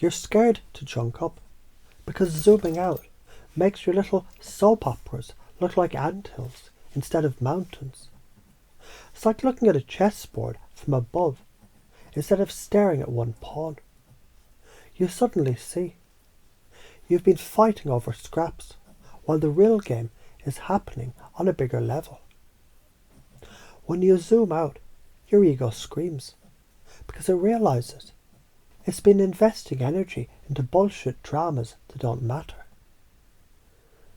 You're scared to chunk up because zooming out makes your little soap operas look like anthills instead of mountains. It's like looking at a chessboard from above instead of staring at one pawn. You suddenly see you've been fighting over scraps while the real game is happening on a bigger level. When you zoom out, your ego screams because it realizes it's been investing energy into bullshit dramas that don't matter.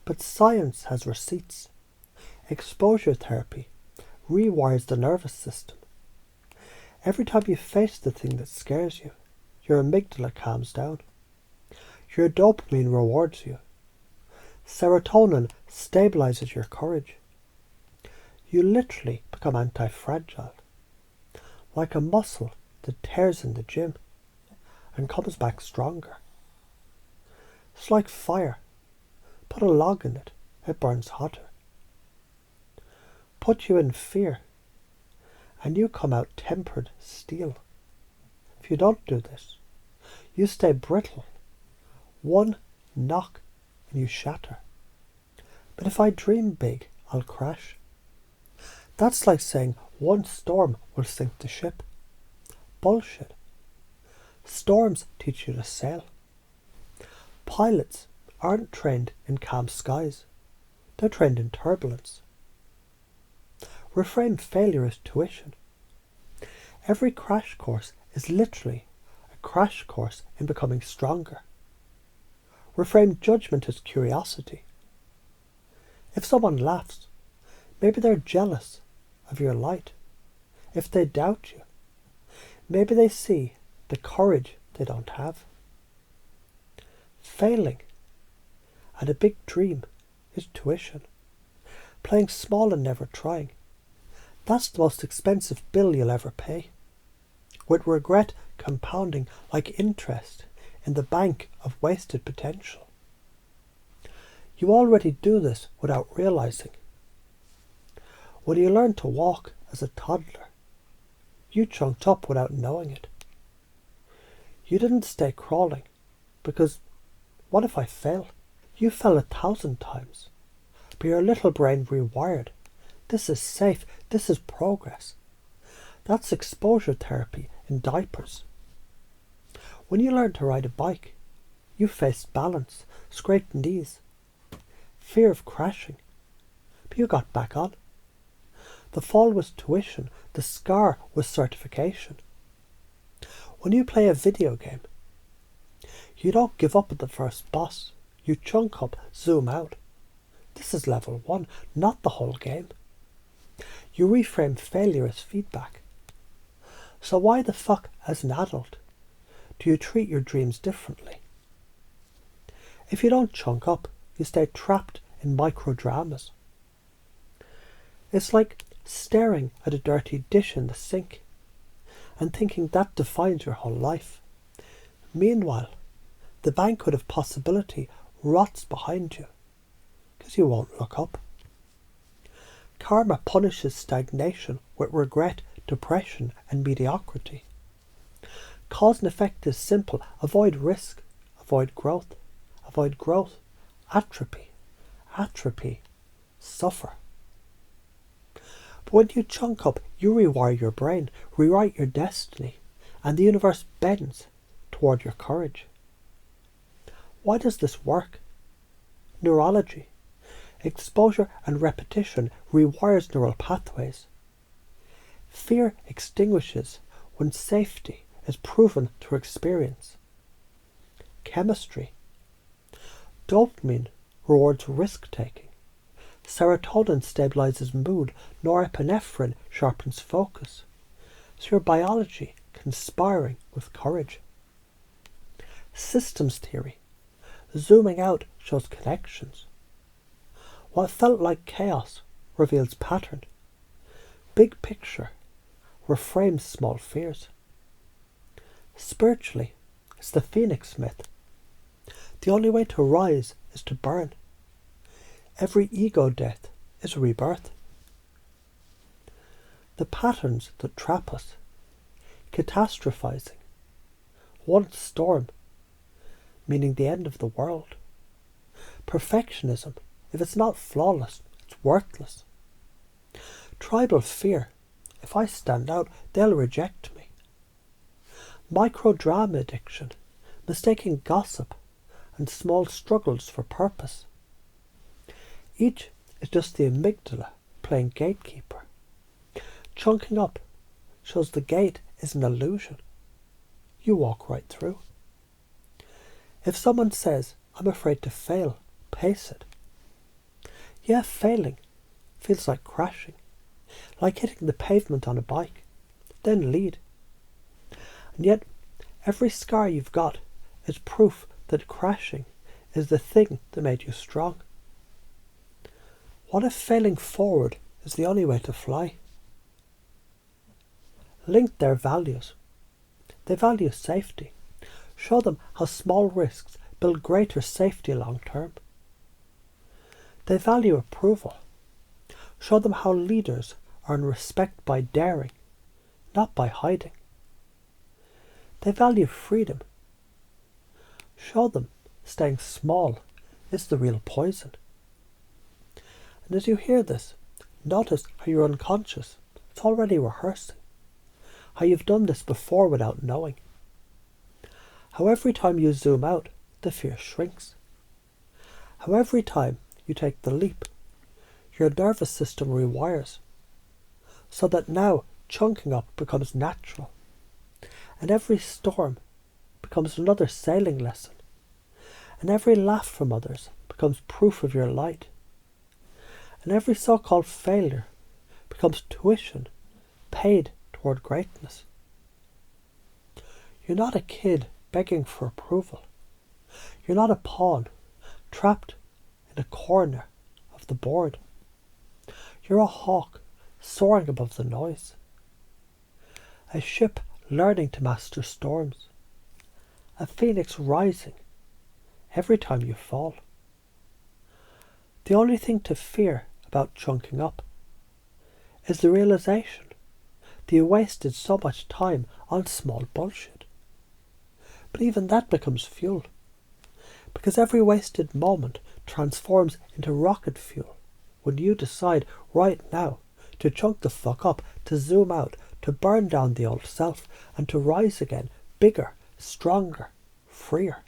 But science has receipts. Exposure therapy rewires the nervous system. Every time you face the thing that scares you, your amygdala calms down. Your dopamine rewards you. Serotonin stabilizes your courage. You literally become antifragile, like a muscle that tears in the gym and comes back stronger. It's like fire. Put a log in it, it burns hotter. Put you in fear, and you come out tempered steel. If you don't do this, you stay brittle. One knock and you shatter. But if I dream big, I'll crash. That's like saying one storm will sink the ship. Bullshit. Storms teach you to sail. Pilots aren't trained in calm skies. They're trained in turbulence. Reframe failure as tuition. Every crash course is literally a crash course in becoming stronger. Reframe judgment as curiosity. If someone laughs, maybe they're jealous of your light. If they doubt you, maybe they see the courage they don't have. Failing at a big dream is tuition. Playing small and never trying, that's the most expensive bill you'll ever pay, with regret compounding like interest in the bank of wasted potential. You already do this without realizing. When you learned to walk as a toddler, you chunked up without knowing it. You didn't stay crawling because what if I fail? You fell 1,000 times, but your little brain rewired. This is safe. This is progress. That's exposure therapy in diapers. When you learned to ride a bike, you faced balance, scraped knees, fear of crashing, but you got back on. The fall was tuition. The scar was certification. When you play a video game, you don't give up at the first boss. You chunk up, zoom out. This is level 1, not the whole game. You reframe failure as feedback. So why the fuck, as an adult, do you treat your dreams differently? If you don't chunk up, you stay trapped in micro-dramas. It's like staring at a dirty dish in the sink and thinking that defines your whole life. Meanwhile, the banquet of possibility rots behind you because you won't look up. Karma punishes stagnation with regret, depression and mediocrity. Cause and effect is simple. Avoid risk. Avoid growth. Avoid growth. Atrophy. Atrophy. Suffer. But when you chunk up, you rewire your brain, rewrite your destiny, and the universe bends toward your courage. Why does this work? Neurology. Exposure and repetition rewires neural pathways. Fear extinguishes when safety is proven through experience. Chemistry. Dopamine rewards risk-taking. Serotonin stabilizes mood. Norepinephrine sharpens focus. So your biology conspiring with courage. Systems theory. Zooming out shows connections. What felt like chaos reveals pattern. Big picture reframes small fears. Spiritually, it's the phoenix myth. The only way to rise is to burn. Every ego death is a rebirth. The patterns that trap us, catastrophizing, one storm meaning the end of the world. Perfectionism, if it's not flawless, it's worthless. Tribal fear, if I stand out, they'll reject me. Microdrama addiction, mistaking gossip and small struggles for purpose. Each is just the amygdala playing gatekeeper. Chunking up shows the gate is an illusion. You walk right through. If someone says, I'm afraid to fail, pace it. Yeah, failing feels like crashing, like hitting the pavement on a bike, then lead. And yet, every scar you've got is proof that crashing is the thing that made you strong. What if failing forward is the only way to fly? Link their values. They value safety. Show them how small risks build greater safety long term. They value approval. Show them how leaders earn respect by daring, not by hiding. They value freedom. Show them staying small is the real poison. And as you hear this, notice how you're unconscious. It's already rehearsing. How you've done this before without knowing. How every time you zoom out, the fear shrinks. How every time you take the leap, your nervous system rewires, so that now chunking up becomes natural, and every storm becomes another sailing lesson, and every laugh from others becomes proof of your light, and every so-called failure becomes tuition paid toward greatness. You're not a kid begging for approval. You're not a pawn trapped in a corner of the board. You're a hawk soaring above the noise. A ship learning to master storms. A phoenix rising every time you fall. The only thing to fear about chunking up is the realization that you wasted so much time on small bullshit. But even that becomes fuel, because every wasted moment transforms into rocket fuel when you decide right now to chunk the fuck up, to zoom out, to burn down the old self, and to rise again, bigger, stronger, freer.